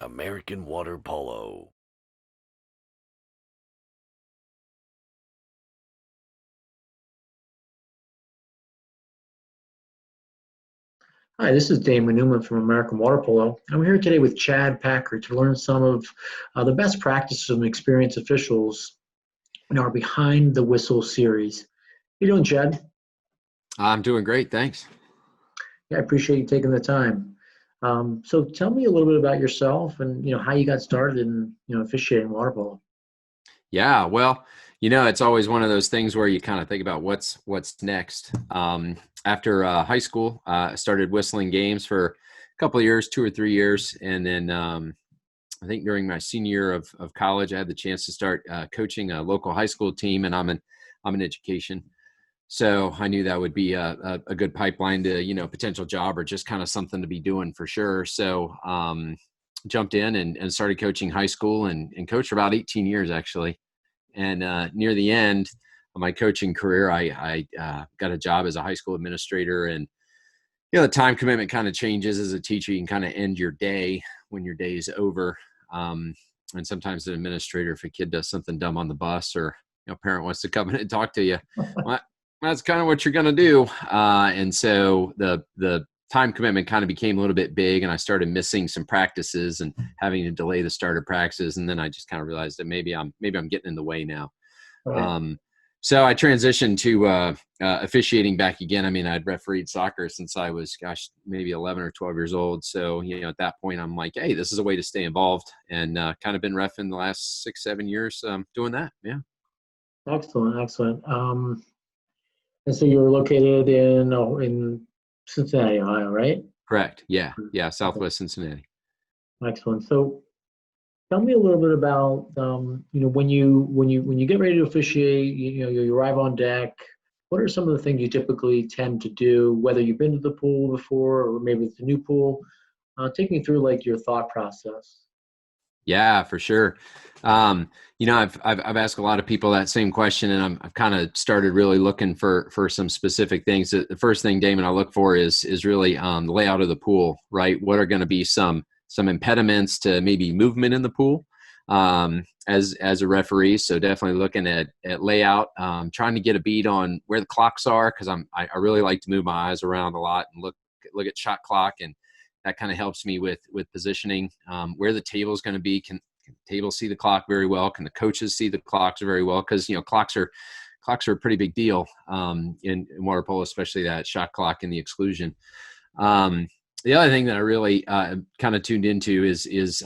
American water polo. Hi, this is Damon Newman from American Water Polo. I'm here today with Chad Packer to learn some of the best practices and experienced officials in our Behind the Whistle series. How you doing, Chad? I'm doing great, thanks. Yeah, I appreciate you taking the time. So tell me a little bit about yourself and how you got started in officiating water polo. Yeah, well, it's always one of those things where you kind of think about what's next. After high school, I started whistling games for a couple of years, 2 or 3 years, and then I think during my senior year of college, I had the chance to start coaching a local high school team, and I'm in education. So I knew that would be a good pipeline to, potential job or just kind of something to be doing for sure. So jumped in and started coaching high school and coached for about 18 years actually. And near the end of my coaching career, I got a job as a high school administrator. And, the time commitment kind of changes as a teacher. You can kind of end your day when your day is over. Um, and sometimes an administrator, if a kid does something dumb on the bus or, parent wants to come in and talk to you, well, that's kind of what you're going to do. And so the time commitment kind of became a little bit big, and I started missing some practices and having to delay the start of practices. And then I just kind of realized that maybe I'm getting in the way now. Right. Um, so I transitioned to officiating back again. I mean, I'd refereed soccer since I was, maybe 11 or 12 years old. So, at that point, I'm like, hey, this is a way to stay involved, and kind of been reffing the last 6, 7 years doing that. Yeah. Excellent, excellent. And so you're located in Cincinnati, Ohio, right? Correct. Yeah. Yeah. Okay, Southwest Cincinnati. excellent. So tell me a little bit about when you get ready to officiate, you arrive on deck. What are some of the things you typically tend to do, whether you've been to the pool before or maybe it's a new pool? Take me through like your thought process. Yeah, for sure. I've asked a lot of people that same question, and I've kind of started really looking for some specific things. The first thing, Damon, I look for is really the layout of the pool. Right, what are going to be some impediments to maybe movement in the pool as a referee? So definitely looking at layout, trying to get a beat on where the clocks are, because I really like to move my eyes around a lot and look at shot clock, and that kind of helps me with positioning, where the table is going to be. Can the table see the clock very well? Can the coaches see the clocks very well? Because clocks are a pretty big deal in water polo, especially that shot clock and the exclusion. Um, the other thing that I really kind of tuned into is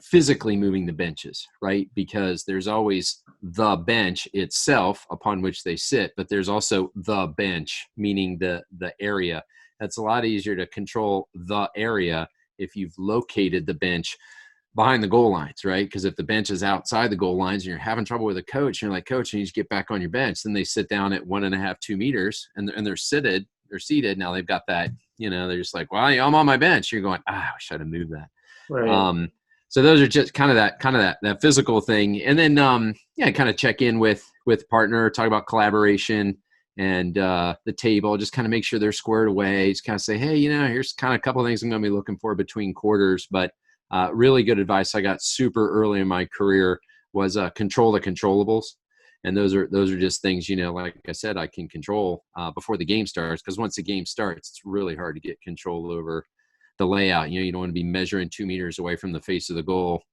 physically moving the benches, right? Because there's always the bench itself upon which they sit, but there's also the bench, meaning the area. That's a lot easier to control the area if you've located the bench behind the goal lines, right? Because if the bench is outside the goal lines and you're having trouble with a coach, and you're like, coach, you need to get back on your bench. Then they sit down at 1.5, 2 meters, and they're seated. Now they've got that, they're just like, well, I'm on my bench. You're going, I wish I'd have moved that. Right. Um, so those are just kind of that physical thing. And then, kind of check in with partner, talk about collaboration and the table, just kind of make sure they're squared away. Just kind of say, hey, here's kind of a couple of things I'm going to be looking for between quarters. But really good advice I got super early in my career was control the controllables. And those are just things, like I said, I can control before the game starts, because once the game starts, it's really hard to get control over the layout. You don't want to be measuring 2 meters away from the face of the goal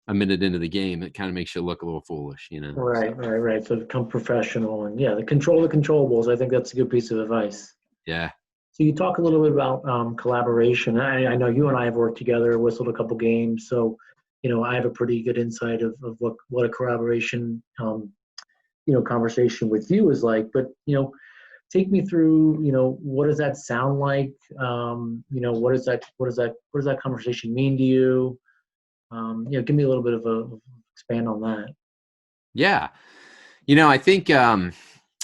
a minute into the game. It kind of makes you look a little foolish. Right, right, right. So become professional and yeah, the controllables. I think that's a good piece of advice. Yeah. So you talk a little bit about collaboration. I know you and I have worked together, whistled a couple games, so I have a pretty good insight of what a collaboration conversation with you is like. But take me through what does that sound like? What does that conversation mean to you? Give me a little bit of a expand on that. Yeah. I think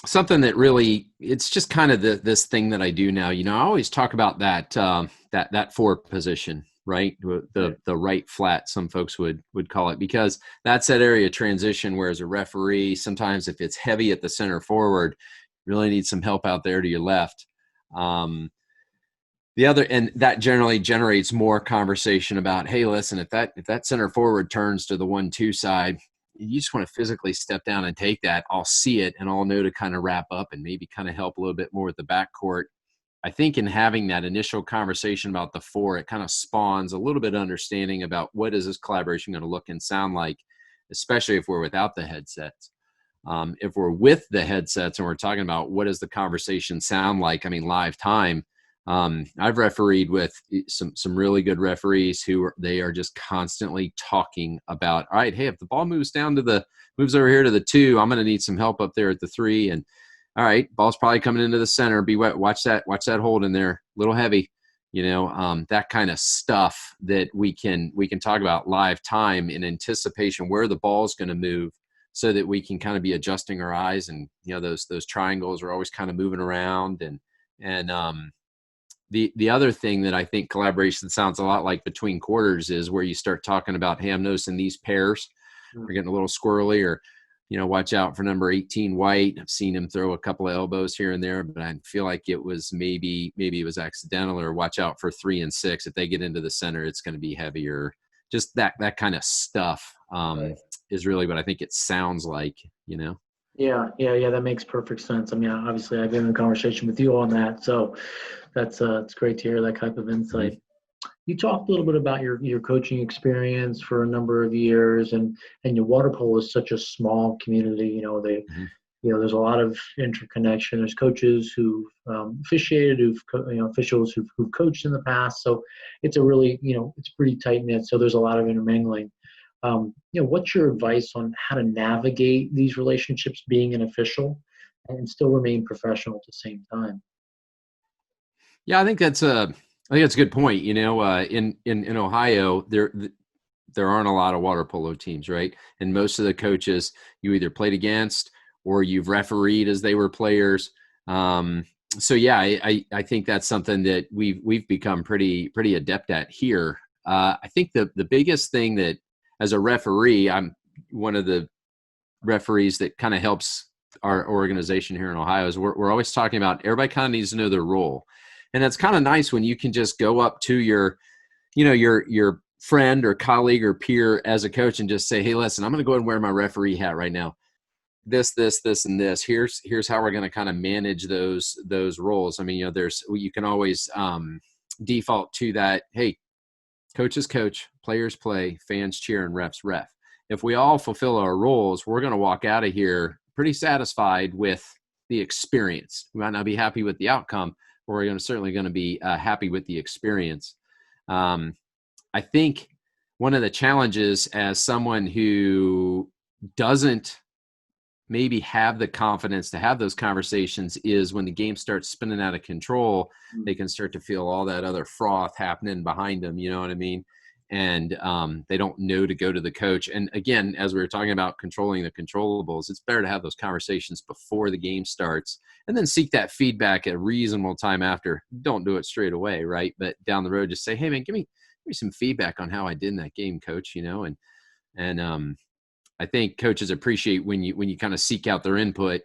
something that really, it's just kind of this thing that I do now. I always talk about that four position, right? Right. The right flat, some folks would call it, because that's that area of transition where, as a referee, sometimes if it's heavy at the center forward, you really need some help out there to your left. Um, and that generally generates more conversation about, hey, listen, if that center forward turns to the 1-2 side, you just want to physically step down and take that. I'll see it and I'll know to kind of wrap up and maybe kind of help a little bit more with the backcourt. I think in having that initial conversation about the four, it kind of spawns a little bit of understanding about what is this collaboration going to look and sound like, especially if we're without the headsets. If we're with the headsets and we're talking about what does the conversation sound like, I mean, live time. I've refereed with some really good referees they are just constantly talking about, all right, hey, if the ball moves over here to the 2, I'm going to need some help up there at the 3. And all right, ball's probably coming into the center. Be wet. Watch that hold in there. A little heavy, that kind of stuff that we can talk about live time in anticipation where the ball's going to move, so that we can kind of be adjusting our eyes. And those triangles are always kind of moving around. And the other thing that I think collaboration sounds a lot like between quarters is where you start talking about, hey, I'm noticing these pairs are getting a little squirrely, or watch out for number 18 White. I've seen him throw a couple of elbows here and there, but I feel like it was maybe it was accidental. Or watch out for 3 and 6. If they get into the center, it's going to be heavier. Just that kind of stuff Right. is really what I think it sounds like, Yeah, that makes perfect sense. I mean, obviously, I've been in a conversation with you on that, so that's it's great to hear that type of insight. Mm-hmm. You talked a little bit about your coaching experience for a number of years, and your water polo is such a small community. Mm-hmm. There's a lot of interconnection. There's coaches who've officiated, officials who've coached in the past. So it's a really, it's pretty tight knit. So there's a lot of intermingling. What's your advice on how to navigate these relationships, being an official, and still remain professional at the same time? Yeah, I think that's a good point. In Ohio, there aren't a lot of water polo teams, right? And most of the coaches you either played against or you've refereed as they were players. So yeah, I think that's something that we've become pretty adept at here. I think the biggest thing that, as a referee, I'm one of the referees that kind of helps our organization here in Ohio, is we're always talking about everybody kind of needs to know their role. And it's kind of nice when you can just go up to your friend or colleague or peer as a coach and just say, hey, listen, I'm going to go ahead and wear my referee hat right now. This, and this. Here's how we're going to kind of manage those roles. I mean, you can always default to that. Hey, coaches coach, players play, fans cheer, and refs ref. If we all fulfill our roles, we're going to walk out of here pretty satisfied with the experience. We might not be happy with the outcome, but we're certainly going to be happy with the experience. I think one of the challenges, as someone who doesn't maybe have the confidence to have those conversations, is when the game starts spinning out of control, they can start to feel all that other froth happening behind them. You know what I mean? And they don't know to go to the coach. And again, as we were talking about controlling the controllables, it's better to have those conversations before the game starts and then seek that feedback at a reasonable time after. Don't do it straight away, right? But down the road, just say, hey man, give me some feedback on how I did in that game, coach, and I think coaches appreciate when you kind of seek out their input,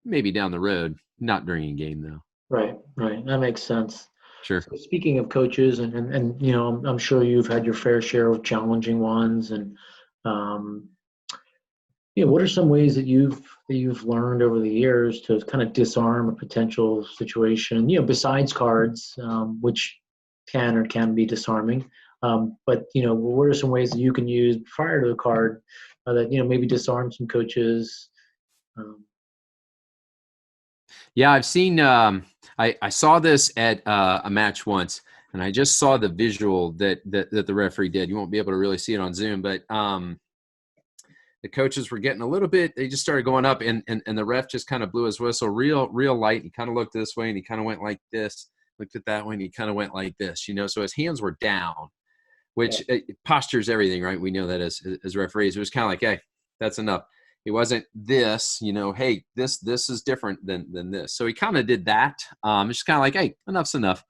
maybe down the road, not during a game though. Right. That makes sense. Sure. So speaking of coaches, and I'm sure you've had your fair share of challenging ones, and what are some ways that you've learned over the years to kind of disarm a potential situation? Besides cards, which can be disarming, but what are some ways that you can use prior to the card that maybe disarm some coaches? Yeah, I've seen. I saw this at a match once, and I just saw the visual that the referee did. You won't be able to really see it on Zoom, but the coaches were getting a little bit. They just started going up, and the ref just kind of blew his whistle real light. He kind of looked this way, and he kind of went like this. Looked at that way, and he kind of went like this. So his hands were down, which posture's everything, right? We know that as referees. It was kind of like, hey, that's enough. It wasn't this, hey, this is different than this. So he kind of did that. It's just kind of like, hey, enough's enough.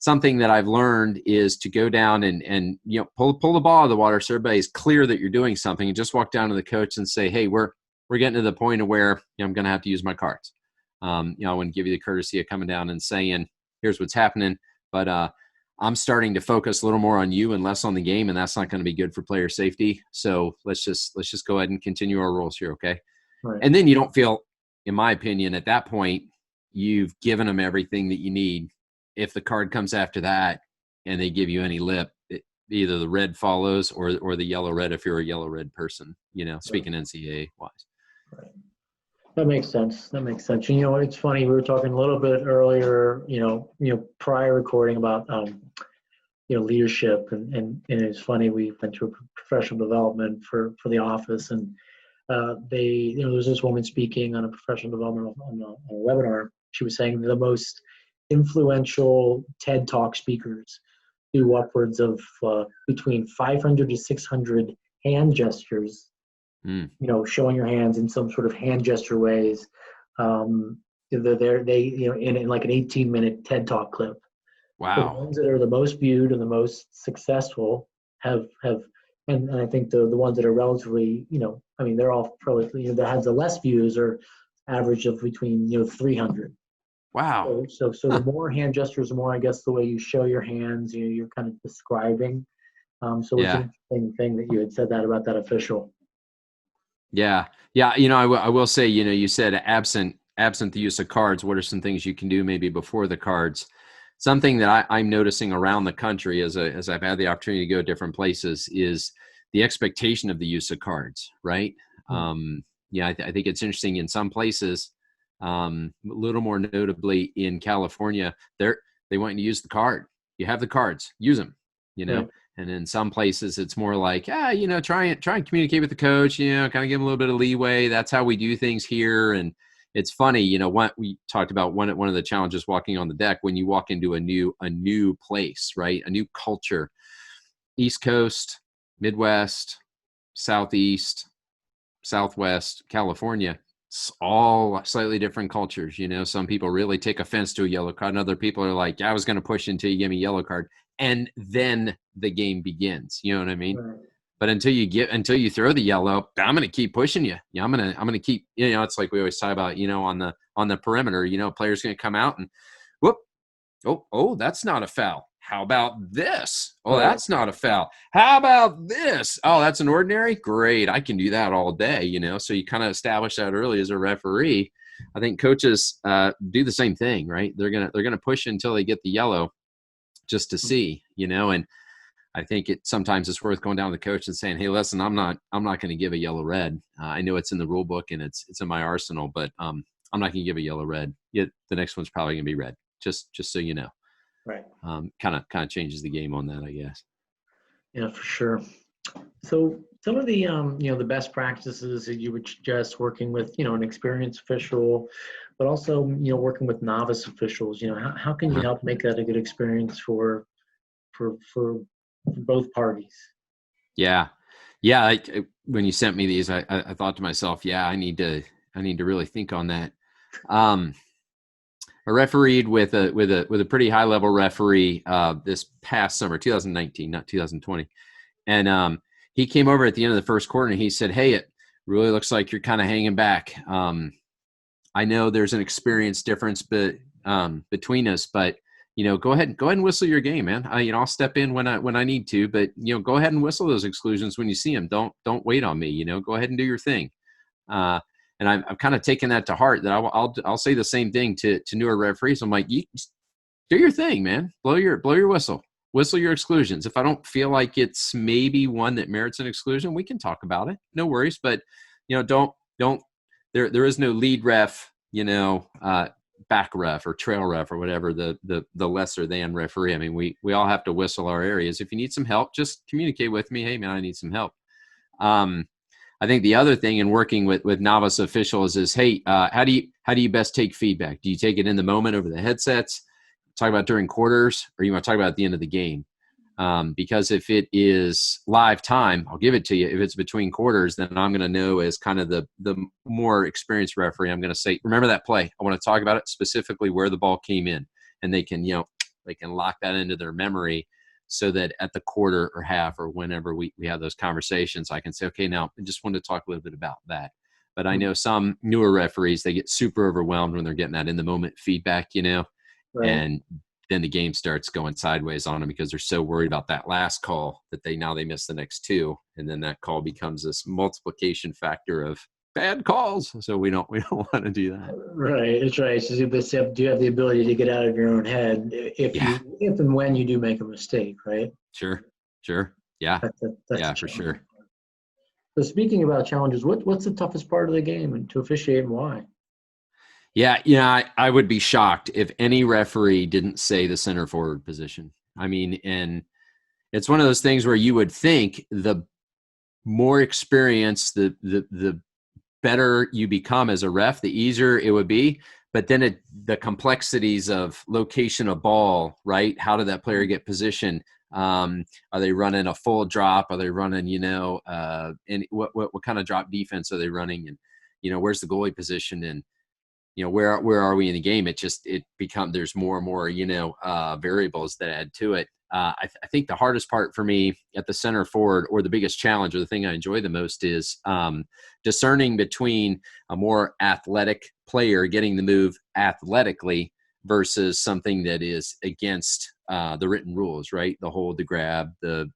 Something that I've learned is to go down and pull the ball out of the water so everybody's clear that you're doing something, and just walk down to the coach and say, hey, we're getting to the point of where I'm going to have to use my cards. I wouldn't give you the courtesy of coming down and saying, here's what's happening. But I'm starting to focus a little more on you and less on the game, and that's not going to be good for player safety. So let's just go ahead and continue our rules here, okay? Right. And then you don't feel, in my opinion, at that point, you've given them everything that you need. If the card comes after that and they give you any lip, either the red follows or the yellow red if you're a yellow red person, speaking NCAA wise. Right. That makes sense. That makes sense. And, it's funny. We were talking a little bit earlier, prior recording about, leadership, and it's funny. We went through professional development for the office, and there was this woman speaking on a professional development on a webinar. She was saying the most influential TED Talk speakers do upwards of between 500 to 600 hand gestures. Showing your hands in some sort of hand gesture ways. In like an 18-minute TED Talk clip. Wow. The ones that are the most viewed and the most successful have and I think the ones that are relatively, they're all probably, that has the less views are average of between 300. Wow. So the more hand gestures, the more, I guess, the way you show your hands, you're kind of describing. So it's an interesting thing that you had said that about that official. Yeah. I will say, you said absent the use of cards, what are some things you can do maybe before the cards? Something that I'm noticing around the country as I've had the opportunity to go different places is the expectation of the use of cards, right? Mm-hmm. I think it's interesting in some places, a little more notably in California, they want you to use the card. You have the cards, use them, Right. And in some places it's more like, try and communicate with the coach, kind of give them a little bit of leeway. That's how we do things here. And it's funny, what we talked about, one of the challenges walking on the deck, when you walk into a new place, right? A new culture, East Coast, Midwest, Southeast, Southwest, California, it's all slightly different cultures. Some people really take offense to a yellow card, and other people are like, I was going to push until you give me a yellow card. And then the game begins. You know what I mean? Right. But until you throw the yellow, I'm going to keep pushing you. I'm going to keep, it's like we always talk about, on the perimeter, players going to come out and whoop. Oh, that's not a foul. How about this? Oh, Right. that's not a foul. How about this? Oh, that's an ordinary? Great. I can do that all day, So you kind of establish that early as a referee. I think coaches do the same thing, right? They're going to push until they get the yellow just to see, and I think sometimes it's worth going down to the coach and saying, hey, listen, I'm not going to give a yellow red. I know it's in the rule book and it's in my arsenal, but I'm not going to give a yellow red. Yet the next one's probably going to be red. Just so you know. Right. Kind of changes the game on that, I guess. Yeah, for sure. So some of the the best practices that you would suggest working with an experienced official, but also working with novice officials. How can you help make that a good experience for both parties? Yeah. When you sent me these, I thought to myself, I need to really think on that. I refereed with a pretty high level referee this past summer, 2019, not 2020, and he came over at the end of the first quarter and he said, "Hey, it really looks like you're kind of hanging back. I know there's an experience difference, between us, but go ahead and whistle your game, man. I'll step in when I need to, but go ahead and whistle those exclusions when you see them. Don't wait on me. Go ahead and do your thing." And I've kind of taken that to heart, that I'll say the same thing to newer referees. I'm like, you do your thing, man. Blow your whistle your exclusions. If I don't feel like it's maybe one that merits an exclusion, we can talk about it. No worries. But don't there is no lead ref, back ref or trail ref or whatever, the lesser than referee. I mean, we all have to whistle our areas. If you need some help, just communicate with me. Hey man, I need some help. I think the other thing in working with novice officials is, hey, how do you best take feedback? Do you take it in the moment over the headsets, talk about during quarters, or you want to talk about at the end of the game? Because if it is live time, I'll give it to you. If it's between quarters, then I'm going to know, as kind of the more experienced referee, I'm going to say, remember that play. I want to talk about it specifically, where the ball came in, and they can lock that into their memory, so that at the quarter or half or whenever we have those conversations, I can say, okay, now I just wanted to talk a little bit about that. But I know some newer referees, they get super overwhelmed when they're getting that in the moment feedback, Right. and then the game starts going sideways on them because they're so worried about that last call that they miss the next two, and then that call becomes this multiplication factor of bad calls. So we don't want to do that. Right, that's right. So do you have the ability to get out of your own head Yeah, if and when you do make a mistake, right? sure, yeah, That's yeah, a for challenge. sure. So speaking about challenges, what's the toughest part of the game and to officiate and why? Yeah, I would be shocked if any referee didn't say the center forward position. I mean, and it's one of those things where you would think the more experience, the better you become as a ref, the easier it would be. But then the complexities of location of ball, right? How did that player get positioned? Are they running a full drop? Are they running, and what kind of drop defense are they running? And, where's the goalie position? And, where are we in the game? There's more and more, variables that add to it. I think the hardest part for me at the center forward, or the biggest challenge, or the thing I enjoy the most, is discerning between a more athletic player getting the move athletically versus something that is against the written rules, right? The hold, the grab, the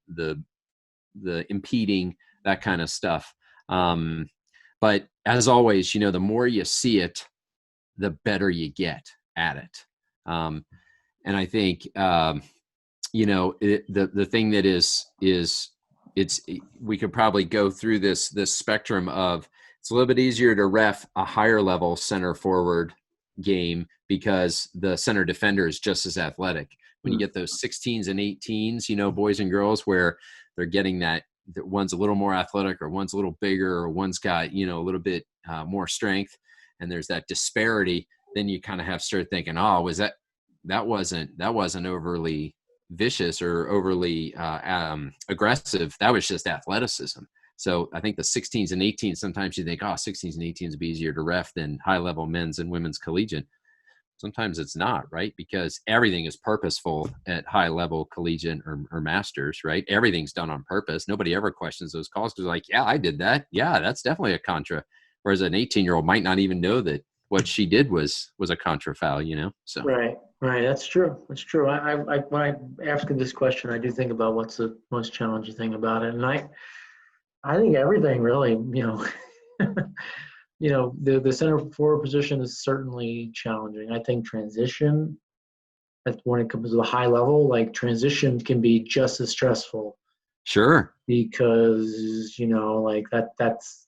impeding, that kind of stuff. But as always, the more you see it, the better you get at it. And I think, the thing that is we could probably go through this spectrum of, it's a little bit easier to ref a higher level center forward game because the center defender is just as athletic. When you get those 16s and 18s, boys and girls, where they're getting that one's a little more athletic, or one's a little bigger, or one's got, a little bit more strength, and there's that disparity, then you kind of have to start thinking, oh, was that wasn't overly vicious or overly aggressive. That was just athleticism. So I think the 16s and 18s, sometimes you think, 16s and 18s would be easier to ref than high level men's and women's collegiate. Sometimes it's not, right? Because everything is purposeful at high level collegiate or masters, right? Everything's done on purpose. Nobody ever questions those calls because, like, yeah, I did that. Yeah, that's definitely a contra. Whereas an 18-year-old might not even know that what she did was a contra foul, So Right. That's true. That's true. When I ask this question, I do think about what's the most challenging thing about it, and I think everything really, the center forward position is certainly challenging. I think transition, that's when it comes to the high level, like transition can be just as stressful sure. because, like that's,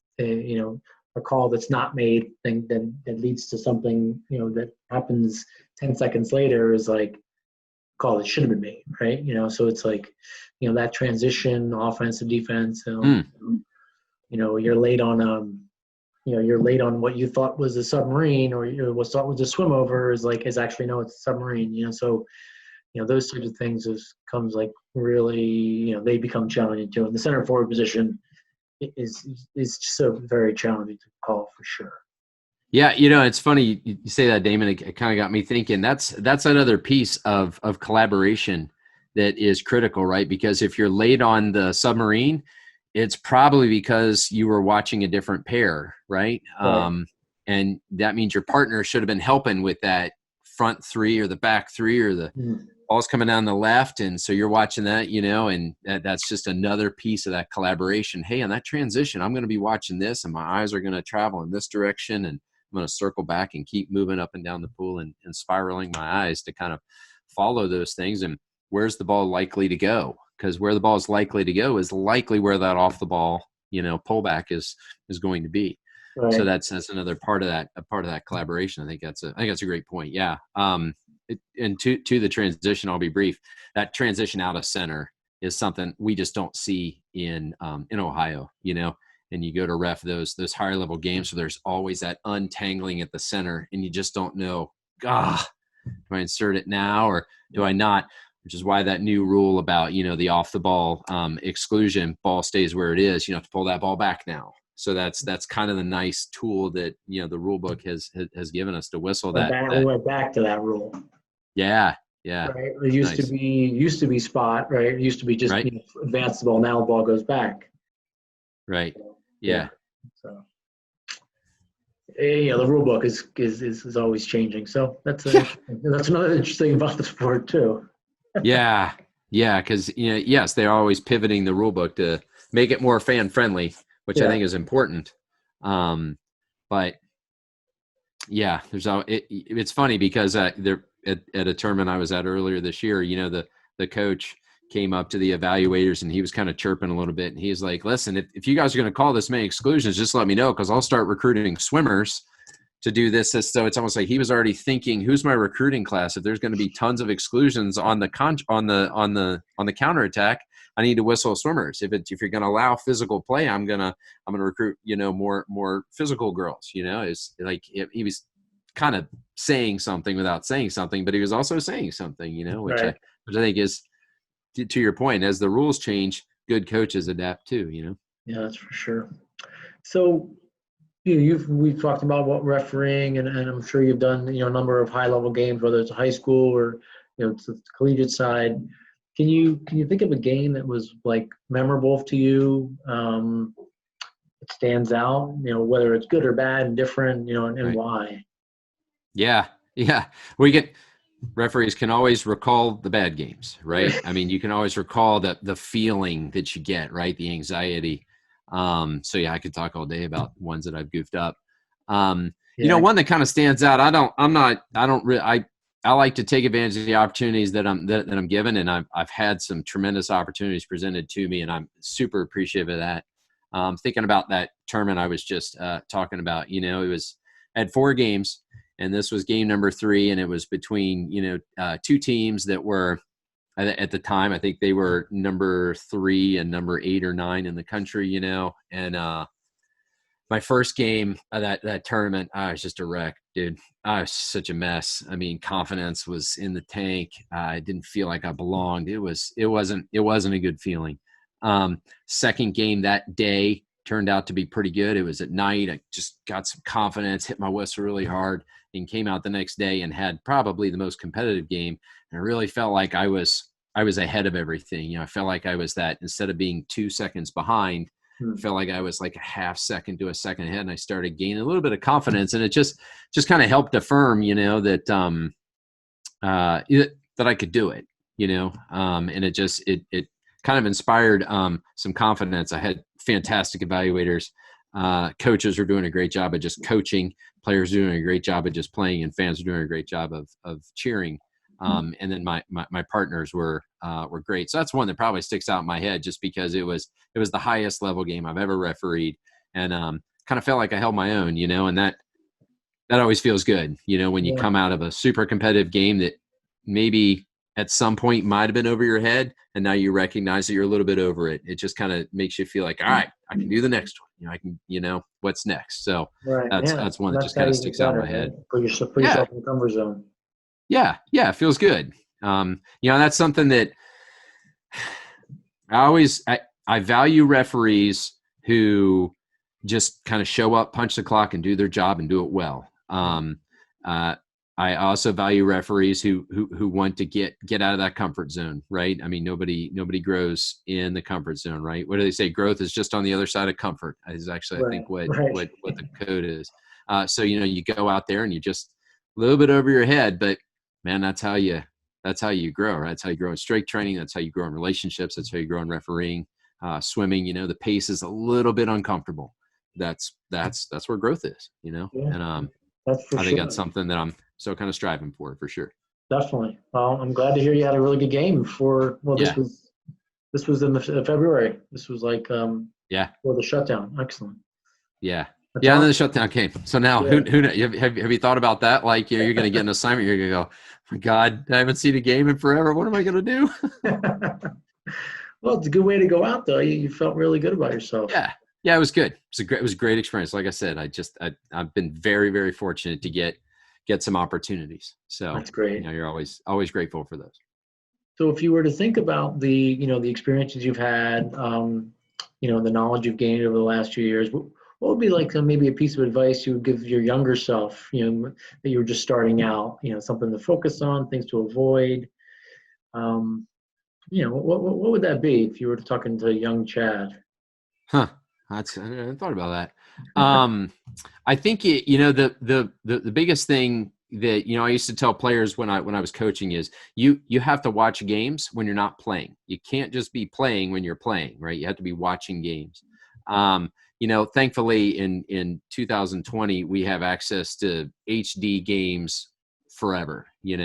a call that's not made, then that leads to something, that happens 10 seconds later is like a call that should have been made, right? So it's like, that transition, offense to defense, you're late on, you're late on what you thought was a submarine, or what thought was a swim over is actually, no, it's a submarine, so, those types of things comes like really, they become challenging too. And the center forward position is so very challenging to call for sure. Yeah, it's funny you say that, Damon. It kind of got me thinking. That's another piece of collaboration that is critical, right? Because if you're late on the submarine, it's probably because you were watching a different pair, right? Right. And that means your partner should have been helping with that front three or the back three, or the ball's coming down the left, and so you're watching that, and that's just another piece of that collaboration. Hey, on that transition, I'm going to be watching this, and my eyes are going to travel in this direction, and I'm going to circle back and keep moving up and down the pool and spiraling my eyes to kind of follow those things. And where's the ball likely to go? Because where the ball is likely to go is likely where that off the ball, pullback is going to be. Right. So that's another part of that collaboration. I think that's a great point. Yeah. And to the transition, I'll be brief. That transition out of center is something we just don't see in Ohio, and you go to ref those higher level games, so there's always that untangling at the center, and you just don't know, do I insert it now or do I not? Which is why that new rule about, the off the ball exclusion, ball stays where it is, you have to pull that ball back now. So that's kind of the nice tool that, the rule book has given us to whistle that. We went back to that rule. Yeah. Right. It used to be spot, right? It used to be just right. Advance the ball. Now the ball goes back. Right. Yeah. So the rule book is always changing. So that's another interesting about the sport too. Yeah, yeah, because yes, they're always pivoting the rule book to make it more fan friendly, which I Yeah, think is important. But yeah, it's funny because there at a tournament I was at earlier this year, the coach came up to the evaluators and he was kind of chirping a little bit, and he's like, "Listen, if you guys are going to call this many exclusions, just let me know because I'll start recruiting swimmers to do this." So it's almost like he was already thinking, "Who's my recruiting class? If there's going to be tons of exclusions on the counterattack, I need to whistle swimmers. If you're going to allow physical play, I'm gonna recruit more physical girls." It's like he was kind of saying something without saying something, but he was also saying something, right. which I think is to your point. As the rules change, good coaches adapt too. Yeah, that's for sure. So we've talked about what refereeing, and I'm sure you've done a number of high level games, whether it's high school or it's the collegiate side. Can you think of a game that was like memorable to you? It stands out, whether it's good or bad and different, and Right. why. Yeah. Yeah. We get referees can always recall the bad games, right? I mean, you can always recall the feeling that you get, right? The anxiety. So yeah, I could talk all day about ones that I've goofed up. Yeah, One that kind of stands out. I like to take advantage of the opportunities that I'm given, and I've had some tremendous opportunities presented to me, and I'm super appreciative of that. Thinking about that tournament I was just talking about, I had 4 games, and this was game number 3, and it was between 2 teams that were at the time, I think they were number 3 and number 8 or 9 in the country, and my first game of that tournament, I was just a wreck, dude. I was such a mess. I mean, confidence was in the tank. I didn't feel like I belonged. It wasn't a good feeling. Second game that day turned out to be pretty good. It was at night. I just got some confidence, hit my whistle really hard, and came out the next day and had probably the most competitive game. And I really felt like I was ahead of everything. I felt like I was that, instead of being 2 seconds behind, Hmm. felt like I was like a half second to a second ahead, and I started gaining a little bit of confidence, and it just kind of helped affirm, that I could do it, and it kind of inspired some confidence. I had fantastic evaluators. Coaches are doing a great job of just coaching. Players are doing a great job of just playing, and fans are doing a great job of cheering. And then my partners were great. So that's one that probably sticks out in my head, just because it was the highest level game I've ever refereed, and kind of felt like I held my own, and that always feels good, when you Yeah, come out of a super competitive game that maybe at some point might have been over your head, and now you recognize that you're a little bit over it. It just kind of makes you feel like, all right, I can do the next one. I can, what's next. So right. that's Yeah, one that that's just how kind of you get sticks out in better, my right? head. Put Yeah, yourself in the comfort zone. yeah, it feels good. That's something that I value referees who just kind of show up, punch the clock, and do their job and do it well. Uh, I also value referees who want to get out of that comfort zone, right? I mean, nobody grows in the comfort zone, right? What do they say? Growth is just on the other side of comfort. Is actually, I think, Right, right. what the code is. So you go out there and you just a little bit over your head, but man, that's how you grow. Right? That's how you grow in strength training. That's how you grow in relationships. That's how you grow in refereeing. Swimming, the pace is a little bit uncomfortable. That's where growth is, Yeah, and that's for I think sure. that's something that I'm so kind of striving for sure. Definitely. Well, I'm glad to hear you had a really good game for, well, Yeah, this was in the February. This was like yeah, for the shutdown. Excellent. yeah, That's yeah. And then the awesome. shutdown came. So now, Yeah. have you thought about that? Like, you're going to get an assignment. You're going to go, oh my God, I haven't seen a game in forever. What am I going to do? Well, it's a good way to go out though. You felt really good about yourself. Yeah, yeah. It was good. It was a great experience. Like I said, I've been very, very fortunate to get some opportunities. So That's great. you're always grateful for those. So if you were to think about the experiences you've had, the knowledge you've gained over the last few years, what would be like maybe a piece of advice you would give your younger self, that you were just starting out, something to focus on, things to avoid? What would that be if you were talking to young Chad? Huh. I hadn't thought about that. I think the biggest thing that I used to tell players when I was coaching is you have to watch games when you're not playing. You can't just be playing when you're playing, right? You have to be watching games. Thankfully in 2020 we have access to HD games forever. You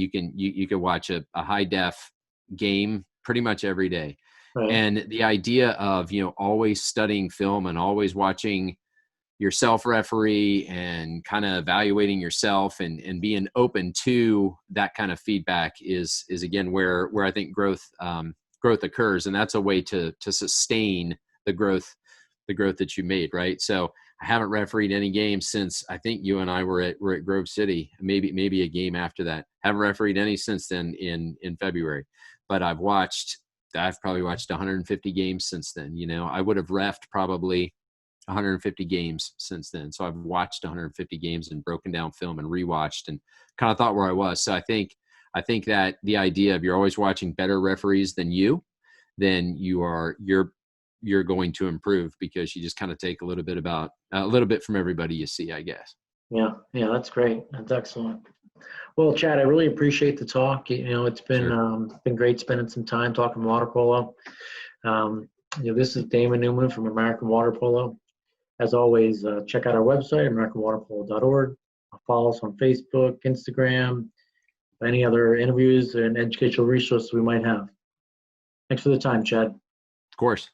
can watch a high def game pretty much every day. Right. And the idea of always studying film and always watching yourself referee and kind of evaluating yourself and being open to that kind of feedback is again where I think growth occurs, and that's a way to sustain the growth that you made, right? So I haven't refereed any games since I think you and I were at Grove City, maybe a game after that. Haven't refereed any since then in February, but I've probably watched 150 games since then. I would have refed probably 150 games since then. So I've watched 150 games and broken down film and rewatched and kind of thought where I was. So I think that the idea of you're always watching better referees than you, then you're going to improve because you just kind of take a little bit from everybody you see, I guess. Yeah, that's great. That's excellent. Well, Chad, I really appreciate the talk. It's been Sure. been great spending some time talking water polo. This is Damon Newman from American Water Polo. As always, check out our website, AmericanWaterPolo.org. Follow us on Facebook, Instagram, any other interviews and educational resources we might have. Thanks for the time, Chad. Of course.